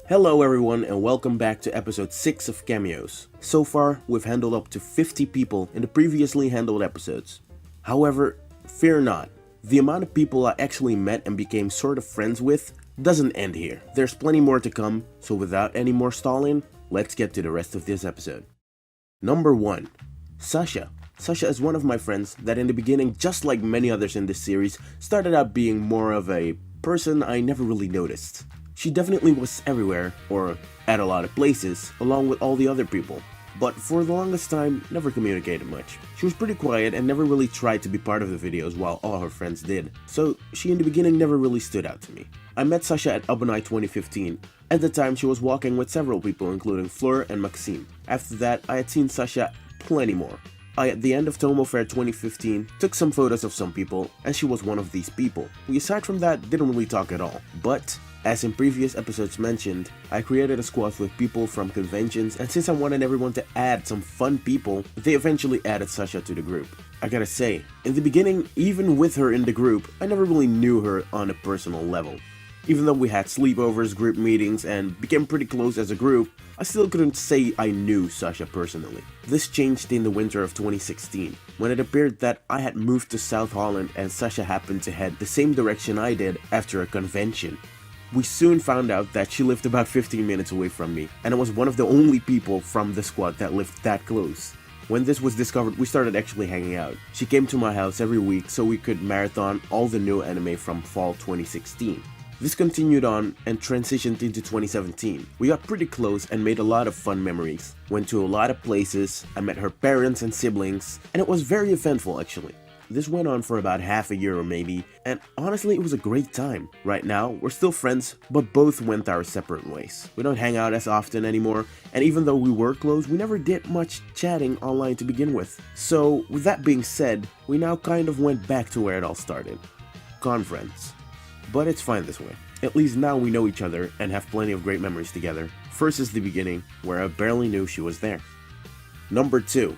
Hello everyone and welcome back to episode 6 of Cameos. So far, we've handled up to 50 people in the previously handled episodes. However, fear not, the amount of people I actually met and became sort of friends with doesn't end here. There's plenty more to come, so without any more stalling, let's get to the rest of this episode. Number 1. Sasha. Sasha is one of my friends that in the beginning, just like many others in this series, started out being more of a person I never really noticed. She definitely was everywhere, or at a lot of places, along with all the other people, but for the longest time, never communicated much. She was pretty quiet and never really tried to be part of the videos while all her friends did, so she in the beginning never really stood out to me. I met Sasha at Ironbrownie 2015. At the time, she was walking with several people including Fleur and Maxime. After that, I had seen Sasha plenty more. At the end of Tomo Fair 2015, took some photos of some people, and she was one of these people. We aside from that, didn't really talk at all, but as in previous episodes mentioned, I created a squad with people from conventions, and since I wanted everyone to add some fun people, they eventually added Sasha to the group. I gotta say, in the beginning, even with her in the group, I never really knew her on a personal level. Even though we had sleepovers, group meetings, and became pretty close as a group, I still couldn't say I knew Sasha personally. This changed in the winter of 2016, when it appeared that I had moved to South Holland and Sasha happened to head the same direction I did after a convention. We soon found out that she lived about 15 minutes away from me, and I was one of the only people from the squad that lived that close. When this was discovered, we started actually hanging out. She came to my house every week so we could marathon all the new anime from fall 2016. This continued on and transitioned into 2017. We got pretty close and made a lot of fun memories. Went to a lot of places, I met her parents and siblings, and it was very eventful actually. This went on for about half a year or maybe, and honestly it was a great time. Right now, we're still friends, but both went our separate ways. We don't hang out as often anymore, and even though we were close, we never did much chatting online to begin with. So, with that being said, we now kind of went back to where it all started. Con friends. But it's fine this way. At least now we know each other and have plenty of great memories together, versus the beginning, where I barely knew she was there. Number 2.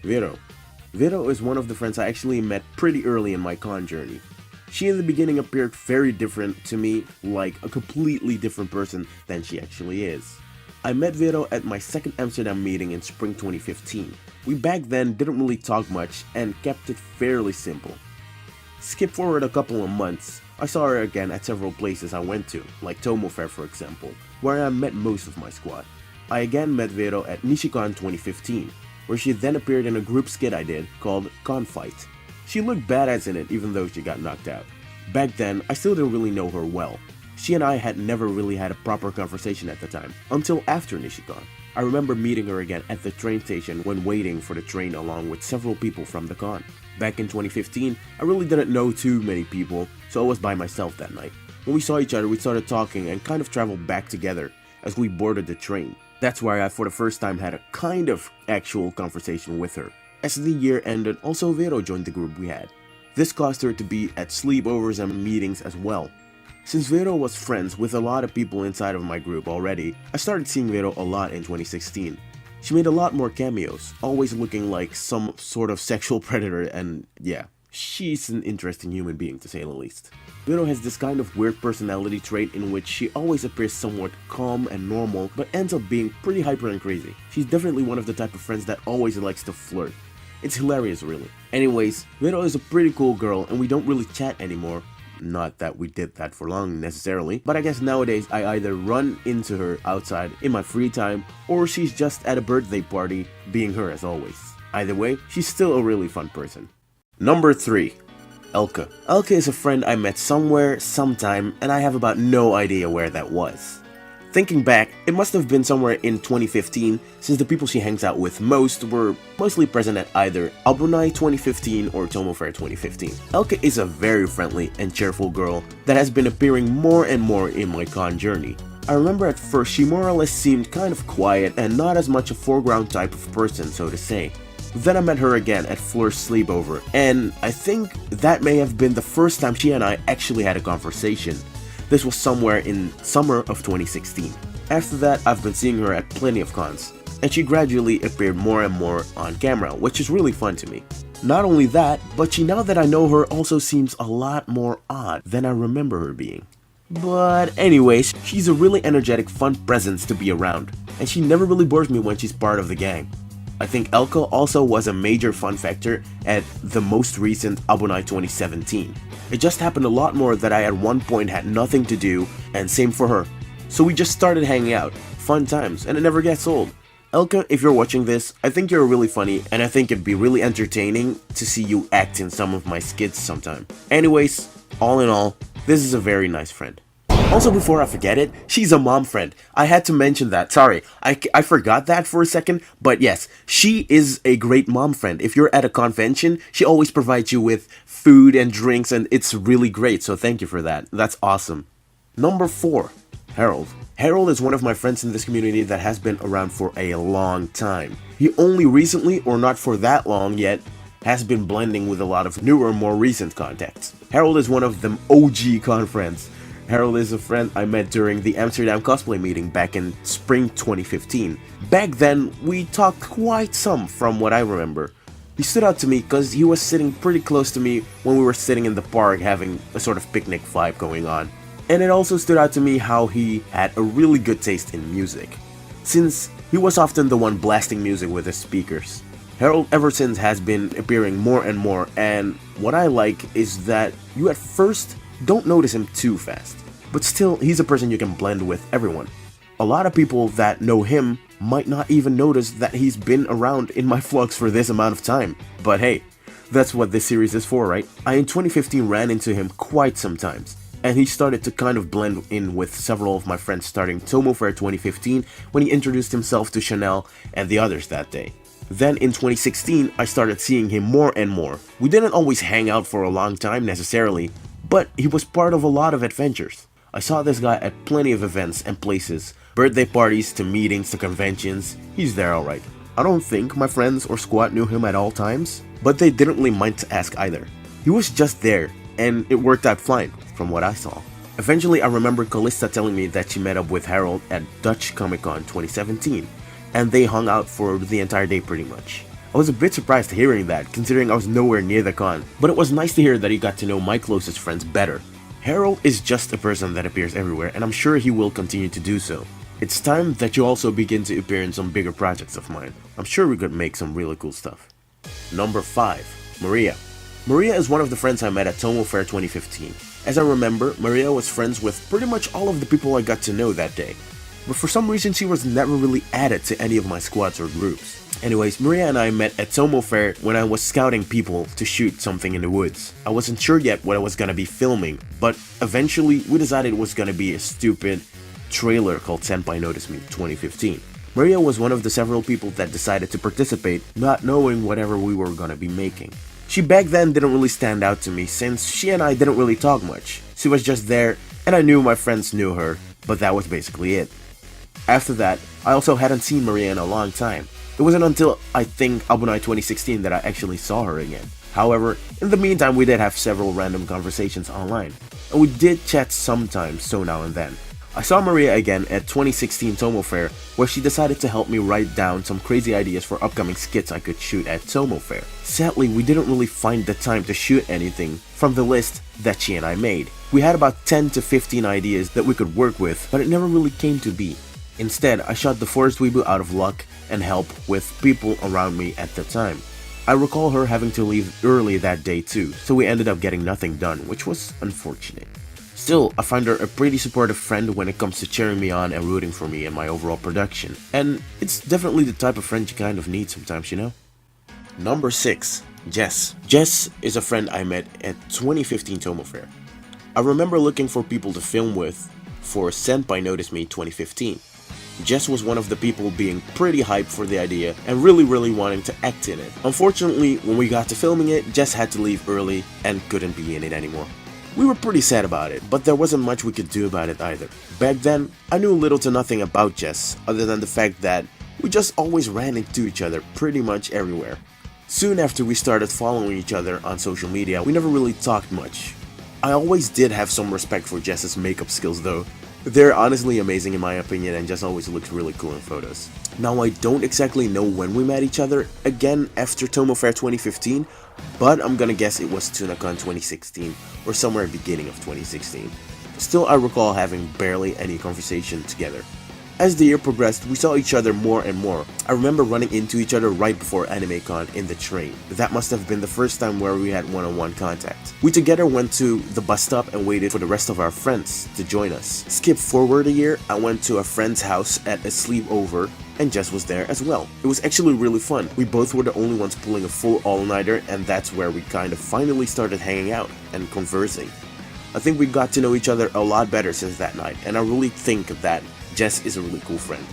Wero. Wero is one of the friends I actually met pretty early in my con journey. She in the beginning appeared very different to me, like a completely different person than she actually is. I met Wero at my second Amsterdam meeting in spring 2015. We back then didn't really talk much and kept it fairly simple. Skip forward a couple of months, I saw her again at several places I went to, like Tomo Fair for example, where I met most of my squad. I again met Wero at Nishikon 2015. Where she then appeared in a group skit I did called Confight. She looked badass in it even though she got knocked out. Back then, I still didn't really know her well. She and I had never really had a proper conversation at the time, until after Nishikon. I remember meeting her again at the train station when waiting for the train along with several people from the con. Back in 2015, I really didn't know too many people, so I was by myself that night. When we saw each other, we started talking and kind of traveled back together as we boarded the train. That's where I for the first time had a kind of actual conversation with her. As the year ended, also Wero joined the group we had. This caused her to be at sleepovers and meetings as well. Since Wero was friends with a lot of people inside of my group already, I started seeing Wero a lot in 2016. She made a lot more cameos, always looking like some sort of sexual predator, and yeah, she's an interesting human being to say the least. Wero has this kind of weird personality trait in which she always appears somewhat calm and normal, but ends up being pretty hyper and crazy. She's definitely one of the type of friends that always likes to flirt. It's hilarious really. Anyways, Wero is a pretty cool girl and we don't really chat anymore. Not that we did that for long necessarily, but I guess nowadays I either run into her outside in my free time, or she's just at a birthday party, being her as always. Either way, she's still a really fun person. Number 3. Elke. Elke is a friend I met somewhere, sometime, and I have about no idea where that was. Thinking back, it must have been somewhere in 2015, since the people she hangs out with most were mostly present at either Ironbrownie 2015 or Tomo Fair 2015. Elke is a very friendly and cheerful girl that has been appearing more and more in my con journey. I remember at first she more or less seemed kind of quiet and not as much a foreground type of person, so to say. Then I met her again at Fleur's sleepover, and I think that may have been the first time she and I actually had a conversation. This was somewhere in summer of 2016. After that, I've been seeing her at plenty of cons, and she gradually appeared more and more on camera, which is really fun to me. Not only that, but she now that I know her also seems a lot more odd than I remember her being. But anyways, she's a really energetic, fun presence to be around, and she never really bores me when she's part of the gang. I think Elka also was a major fun factor at the most recent Abonai 2017. It just happened a lot more that I at one point had nothing to do, and same for her. So we just started hanging out, fun times, and it never gets old. Elka, if you're watching this, I think you're really funny, and I think it'd be really entertaining to see you act in some of my skits sometime. Anyways, all in all, this is a very nice friend. Also, before I forget it, she's a mom friend. I had to mention that. Sorry, I forgot that for a second. But yes, she is a great mom friend. If you're at a convention, she always provides you with food and drinks, and it's really great. So thank you for that. That's awesome. Number 4, Harold. Harold is one of my friends in this community that has been around for a long time. He only recently, or not for that long yet, has been blending with a lot of newer, more recent contacts. Harold is one of them OG con friends. Harold is a friend I met during the Amsterdam cosplay meeting back in spring 2015. Back then, we talked quite some from what I remember. He stood out to me because he was sitting pretty close to me when we were sitting in the park having a sort of picnic vibe going on. And it also stood out to me how he had a really good taste in music, since he was often the one blasting music with his speakers. Harold ever since has been appearing more and more, and what I like is that you at first don't notice him too fast, but still he's a person you can blend with everyone. A lot of people that know him might not even notice that he's been around in my vlogs for this amount of time, but hey, that's what this series is for, right? I in 2015 ran into him quite some times, and he started to kind of blend in with several of my friends starting Tomo Fair 2015 when he introduced himself to Chanel and the others that day. Then in 2016, I started seeing him more and more. We didn't always hang out for a long time necessarily, but he was part of a lot of adventures. I saw this guy at plenty of events and places, birthday parties to meetings to conventions. He's there alright. I don't think my friends or squad knew him at all times, but they didn't really mind to ask either. He was just there, and it worked out fine, from what I saw. Eventually, I remember Callista telling me that she met up with Harold at Dutch Comic Con 2017, and they hung out for the entire day pretty much. I was a bit surprised hearing that, considering I was nowhere near the con, but it was nice to hear that he got to know my closest friends better. Harold is just a person that appears everywhere, and I'm sure he will continue to do so. It's time that you also begin to appear in some bigger projects of mine. I'm sure we could make some really cool stuff. Number 5. Maria. Maria is one of the friends I met at Tomo Fair 2015. As I remember, Maria was friends with pretty much all of the people I got to know that day, but for some reason she was never really added to any of my squads or groups. Anyways, Maria and I met at Tomo Fair when I was scouting people to shoot something in the woods. I wasn't sure yet what I was gonna be filming, but eventually we decided it was gonna be a stupid trailer called Senpai Notice Me 2015. Maria was one of the several people that decided to participate, not knowing whatever we were gonna be making. She back then didn't really stand out to me since she and I didn't really talk much. She was just there and I knew my friends knew her, but that was basically it. After that, I also hadn't seen Maria in a long time. It wasn't until I think Abonai 2016 that I actually saw her again. However, in the meantime we did have several random conversations online, and we did chat sometimes so now and then. I saw Maria again at 2016 Tomo Fair, where she decided to help me write down some crazy ideas for upcoming skits I could shoot at Tomo Fair. Sadly, we didn't really find the time to shoot anything from the list that she and I made. We had about 10 to 15 ideas that we could work with, but it never really came to be. Instead, I shot the Forest Weebu out of luck and help with people around me at the time. I recall her having to leave early that day too, so we ended up getting nothing done, which was unfortunate. Still, I find her a pretty supportive friend when it comes to cheering me on and rooting for me in my overall production. And it's definitely the type of friend you kind of need sometimes, you know? Number 6. Jess. Jess is a friend I met at 2015 Tomo Fair. I remember looking for people to film with for Senpai Notice Me 2015. Jess was one of the people being pretty hyped for the idea and really wanting to act in it. Unfortunately, when we got to filming it, Jess had to leave early and couldn't be in it anymore. We were pretty sad about it, but there wasn't much we could do about it either. Back then, I knew little to nothing about Jess, other than the fact that we just always ran into each other pretty much everywhere. Soon after we started following each other on social media, we never really talked much. I always did have some respect for Jess's makeup skills though. They're honestly amazing in my opinion and Jess always looks really cool in photos. Now I don't exactly know when we met each other again after Tomo Fair 2015, but I'm gonna guess it was TunaCon 2016 or somewhere beginning of 2016. Still, I recall having barely any conversation together. As the year progressed, we saw each other more and more. I remember running into each other right before AnimeCon in the train. That must have been the first time where we had one-on-one contact. We together went to the bus stop and waited for the rest of our friends to join us. Skip forward a year, I went to a friend's house at a sleepover, and Jess was there as well. It was actually really fun. We both were the only ones pulling a full all-nighter, and that's where we kind of finally started hanging out and conversing. I think we got to know each other a lot better since that night, and I really think that Jess is a really cool friend.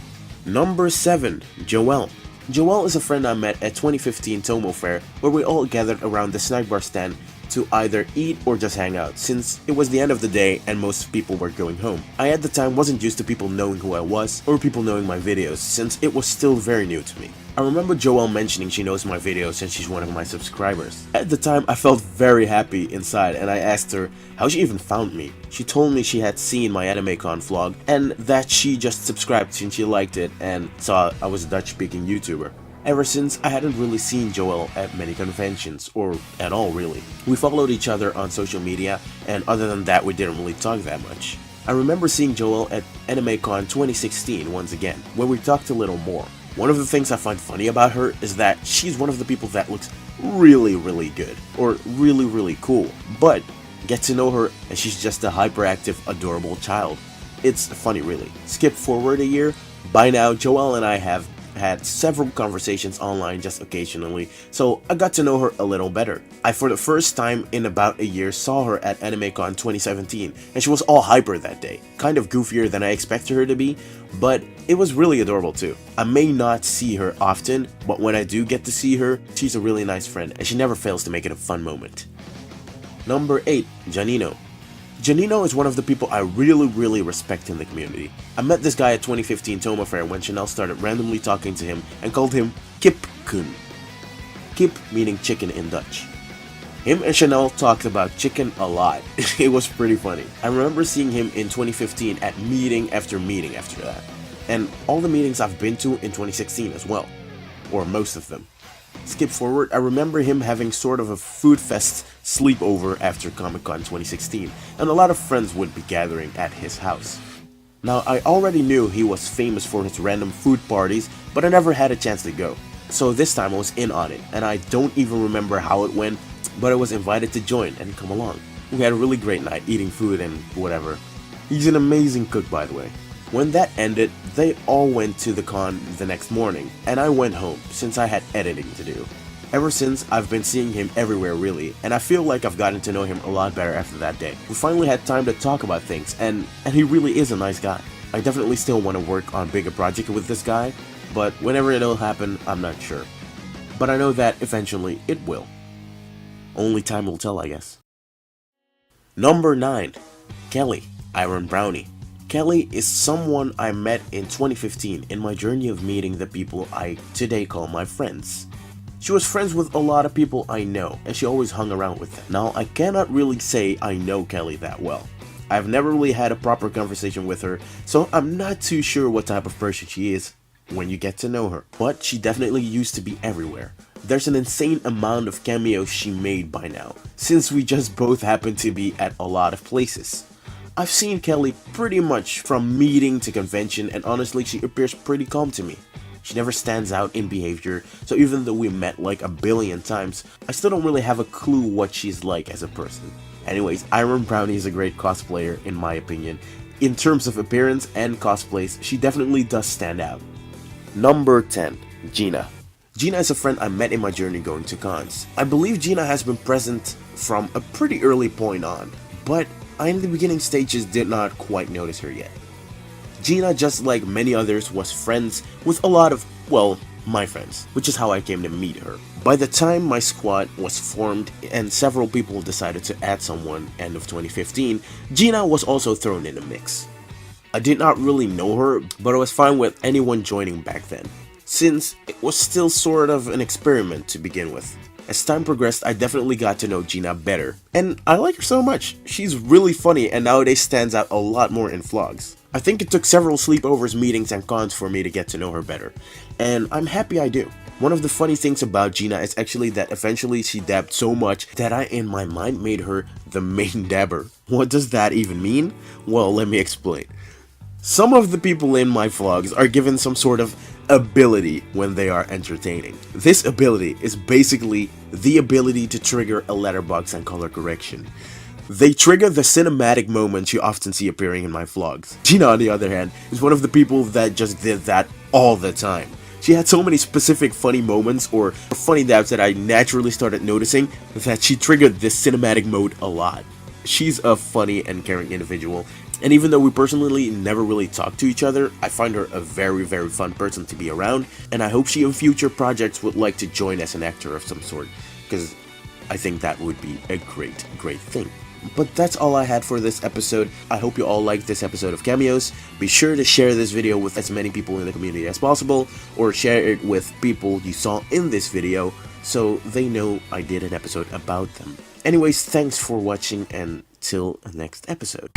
Number 7. Joëll. Joëll is a friend I met at 2015 Tomo Fair, where we all gathered around the snack bar stand to either eat or just hang out, since it was the end of the day and most people were going home. I at the time wasn't used to people knowing who I was or people knowing my videos, since it was still very new to me. I remember Joëll mentioning she knows my videos and she's one of my subscribers. At the time, I felt very happy inside and I asked her how she even found me. She told me she had seen my AnimeCon vlog and that she just subscribed since she liked it and saw I was a Dutch-speaking YouTuber. Ever since, I hadn't really seen Joëll at many conventions, or at all really. We followed each other on social media, and other than that we didn't really talk that much. I remember seeing Joëll at AnimeCon 2016 once again, where we talked a little more. One of the things I find funny about her is that she's one of the people that looks really good, or really cool, but get to know her and she's just a hyperactive, adorable child. It's funny really. Skip forward a year, by now Joëll and I have had several conversations online just occasionally, so I got to know her a little better. I for the first time in about a year saw her at AnimeCon 2017 and she was all hyper that day. Kind of goofier than I expected her to be, but it was really adorable too. I may not see her often, but when I do get to see her, she's a really nice friend and she never fails to make it a fun moment. Number 8. Janinho. Janinho is one of the people I really respect in the community. I met this guy at 2015 Tomo Fair when Chanel started randomly talking to him and called him Kip-kun. Kip meaning chicken in Dutch. Him and Chanel talked about chicken a lot. It was pretty funny. I remember seeing him in 2015 at meeting after meeting after that. And all the meetings I've been to in 2016 as well. Or most of them. Skip forward, I remember him having sort of a food fest sleepover after Comic-Con 2016, and a lot of friends would be gathering at his house. Now, I already knew he was famous for his random food parties, but I never had a chance to go. So this time I was in on it, and I don't even remember how it went, but I was invited to join and come along. We had a really great night eating food and whatever. He's an amazing cook, by the way. When that ended, they all went to the con the next morning, and I went home since I had editing to do. Ever since, I've been seeing him everywhere really, and I feel like I've gotten to know him a lot better after that day. We finally had time to talk about things, and he really is a nice guy. I definitely still want to work on bigger projects with this guy, but whenever it'll happen, I'm not sure. But I know that eventually it will. Only time will tell, I guess. Number 9. Kelly, Ironbrownie. Kelly is someone I met in 2015 in my journey of meeting the people I today call my friends. She was friends with a lot of people I know, and she always hung around with them. Now, I cannot really say I know Kelly that well. I've never really had a proper conversation with her, so I'm not too sure what type of person she is when you get to know her. But she definitely used to be everywhere. There's an insane amount of cameos she made by now, since we just both happen to be at a lot of places. I've seen Kelly pretty much from meeting to convention, and honestly she appears pretty calm to me. She never stands out in behavior, so even though we met like a billion times, I still don't really have a clue what she's like as a person. Anyways, Ironbrownie is a great cosplayer in my opinion. In terms of appearance and cosplays, she definitely does stand out. Number 10. Gina. Gina is a friend I met in my journey going to cons. I believe Gina has been present from a pretty early point on, but I in the beginning stages did not quite notice her yet. Gina, just like many others, was friends with a lot of, well, my friends, which is how I came to meet her. By the time my squad was formed and several people decided to add someone end of 2015, Gina was also thrown in the mix. I did not really know her, but I was fine with anyone joining back then, since it was still sort of an experiment to begin with. As time progressed, I definitely got to know Gina better, and I like her so much. She's really funny and nowadays stands out a lot more in vlogs. I think it took several sleepovers, meetings, and cons for me to get to know her better, and I'm happy I do. One of the funny things about Gina is actually that eventually she dabbed so much that I in my mind made her the main dabber. What does that even mean? Well, let me explain. Some of the people in my vlogs are given some sort of ability when they are entertaining. This ability is basically the ability to trigger a letterbox and color correction. They trigger the cinematic moments you often see appearing in my vlogs. Gina, on the other hand, is one of the people that just did that all the time. She had so many specific funny moments or funny dabs that I naturally started noticing that she triggered this cinematic mode a lot. She's a funny and caring individual, and even though we personally never really talk to each other, I find her a very fun person to be around, and I hope she in future projects would like to join as an actor of some sort, because I think that would be a great thing. But that's all I had for this episode. I hope you all liked this episode of Cameos. Be sure to share this video with as many people in the community as possible, or share it with people you saw in this video so they know I did an episode about them. Anyways, thanks for watching and till next episode.